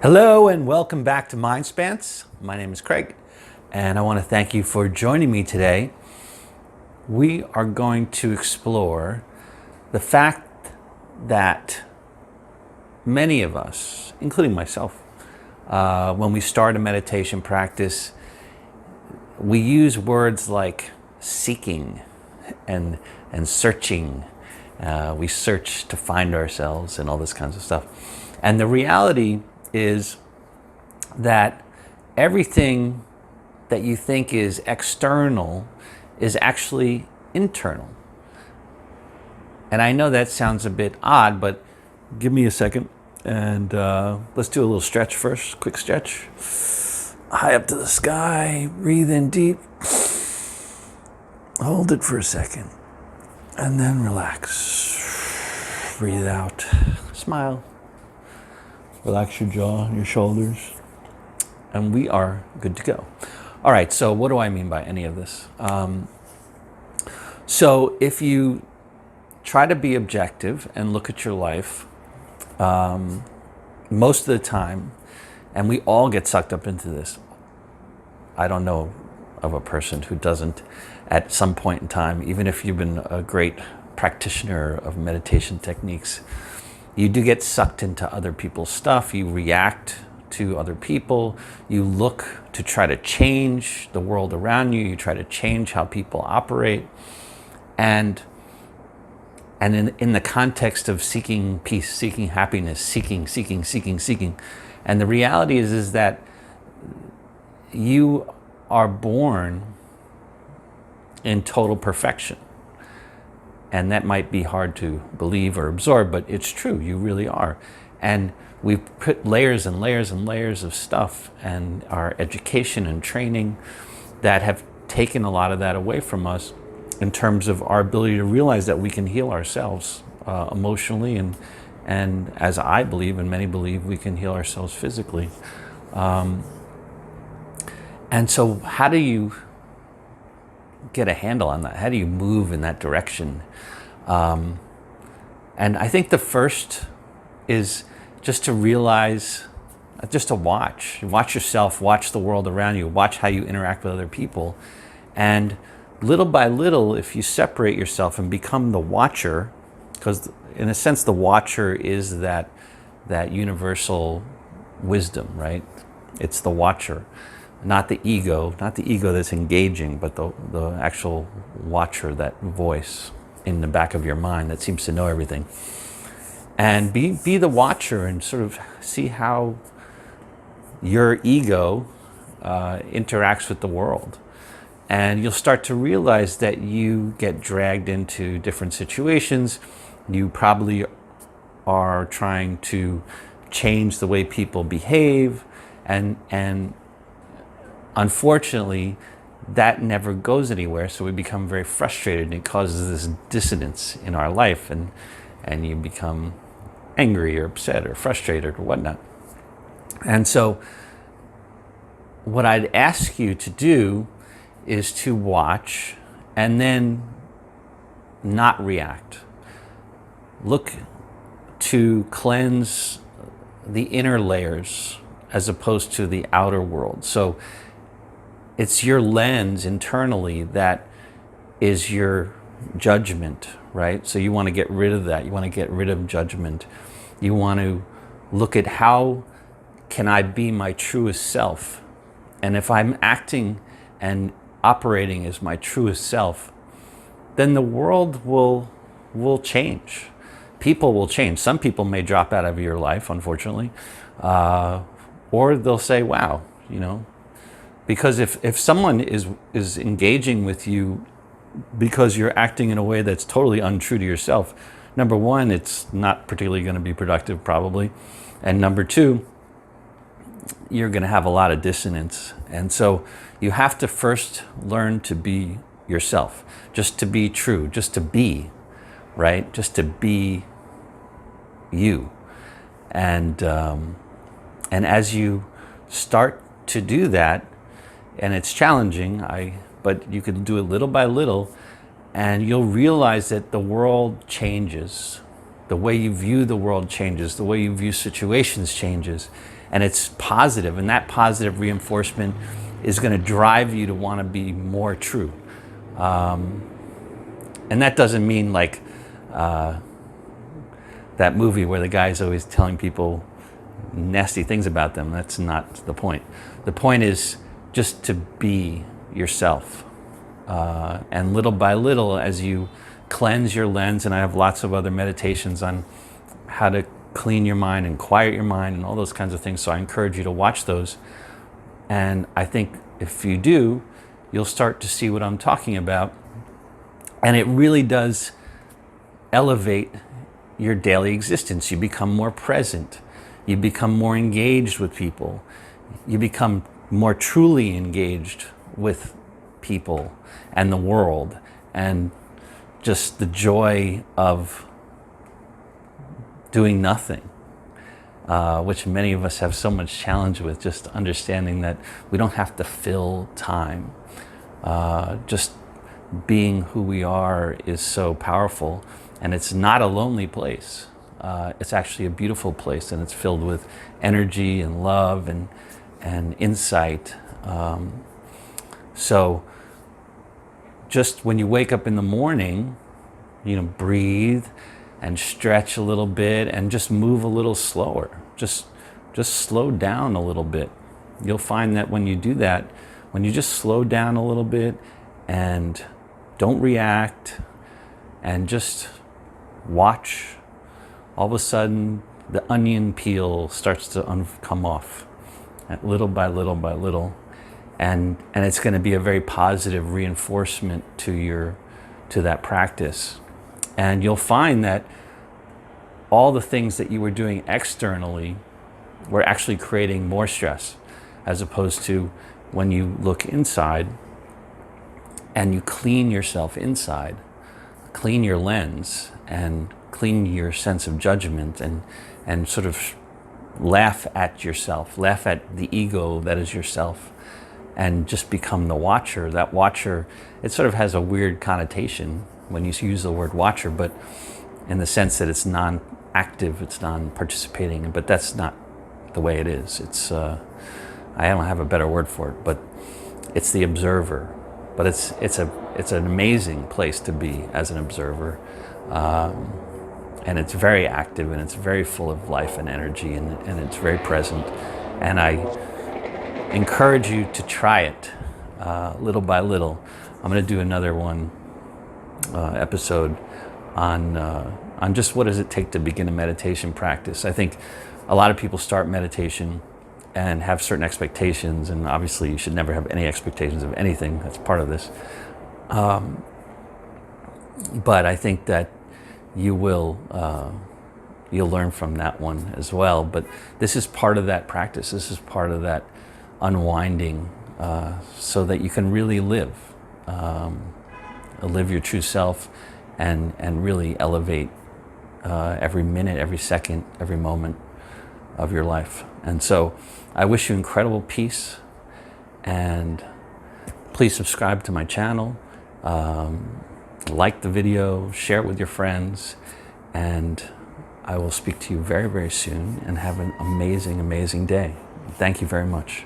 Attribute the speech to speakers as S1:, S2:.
S1: Hello and welcome back to MindSpanse. My name is Craig and I want to thank you for joining me today. We are going to explore the fact that many of us, including myself, when we start a meditation practice, we use words like seeking and searching. We search to find ourselves and all this kinds of stuff. And the reality is that everything that you think is external is actually internal. And I know that sounds a bit odd, but give me a second and let's do a little stretch first, quick stretch. High up to the sky, breathe in deep, hold it for a second, and then relax. Breathe out, smile. Relax your jaw and your shoulders, and we are good to go. All right, so what do I mean by any of this? So if you try to be objective and look at your life, most of the time, and we all get sucked up into this. I don't know of a person who doesn't at some point in time, even if you've been a great practitioner of meditation techniques, you do get sucked into other people's stuff. You react to other people. You look to try to change the world around you. You try to change how people operate. And in the context of seeking peace, seeking happiness, seeking. And the reality is that you are born in total perfection. And that might be hard to believe or absorb, but it's true, you really are. And we've put layers and layers and layers of stuff and our education and training that have taken a lot of that away from us in terms of our ability to realize that we can heal ourselves emotionally and as I believe and many believe, we can heal ourselves physically. And so how do you get a handle on that? How do you move in that direction? And I think the first is just to realize, just to watch yourself, watch the world around you, watch how you interact with other people. And little by little, if you separate yourself and become the watcher, because in a sense, the watcher is that universal wisdom, right? It's the watcher. Not the ego that's engaging, but the actual watcher, that voice in the back of your mind that seems to know everything. And be the watcher and sort of see how your ego interacts with the world. And you'll start to realize that you get dragged into different situations. You probably are trying to change the way people behave, and unfortunately, that never goes anywhere, so we become very frustrated and it causes this dissonance in our life, and you become angry or upset or frustrated or whatnot. And so what I'd ask you to do is to watch and then not react. Look to cleanse the inner layers as opposed to the outer world. So it's your lens internally that is your judgment, right? So you want to get rid of that. You want to get rid of judgment. You want to look at how can I be my truest self? And if I'm acting and operating as my truest self, then the world will change. People will change. Some people may drop out of your life, unfortunately, or they'll say, wow, because if someone is engaging with you because you're acting in a way that's totally untrue to yourself, number one, it's not particularly going to be productive probably. And number two, you're going to have a lot of dissonance. And so you have to first learn to be yourself, just to be true, just to be, right? Just to be you. And as you start to do that, and it's challenging, but you can do it little by little, and you'll realize that the world changes. The way you view the world changes. The way you view situations changes. and it's positive, and that positive reinforcement is going to drive you to want to be more true. And that doesn't mean like that movie where the guy's always telling people nasty things about them. That's not the point. The point is just to be yourself. And little by little, as you cleanse your lens, and I have lots of other meditations on how to clean your mind and quiet your mind and all those kinds of things. So I encourage you to watch those. And I think if you do, you'll start to see what I'm talking about. And it really does elevate your daily existence. You become more present. You become more engaged with people. You become more truly engaged with people and the world, and just the joy of doing nothing, which many of us have so much challenge with, just understanding that we don't have to fill time. Just being who we are is so powerful, and it's not a lonely place. It's actually a beautiful place, and it's filled with energy and love and insight. So just when you wake up in the morning, breathe and stretch a little bit and just move a little slower. Just slow down a little bit. You'll find that when you do that, when you just slow down a little bit and don't react and just watch, all of a sudden the onion peel starts to come off, little by little by little. And it's going to be a very positive reinforcement to that practice. And you'll find that all the things that you were doing externally were actually creating more stress, as opposed to when you look inside and you clean yourself inside, clean your lens and clean your sense of judgment, and sort of laugh at yourself, laugh at the ego that is yourself, and just become the watcher. That watcher, it sort of has a weird connotation when you use the word watcher, but in the sense that it's non-active, it's non-participating, but that's not the way it is. It's, I don't have a better word for it, but it's the observer. But it's an amazing place to be as an observer. And it's very active, and it's very full of life and energy, and it's very present. And I encourage you to try it little by little. I'm going to do another episode on just what does it take to begin a meditation practice. I think a lot of people start meditation and have certain expectations, and obviously you should never have any expectations of anything. That's part of this. But I think that you'll learn from that one as well. But this is part of that practice. This is part of that unwinding, so that you can really live your true self, and really elevate every minute, every second, every moment of your life. And so I wish you incredible peace, and please subscribe to my channel, like the video, share it with your friends, and I will speak to you very, very soon, and have an amazing, amazing day. Thank you very much.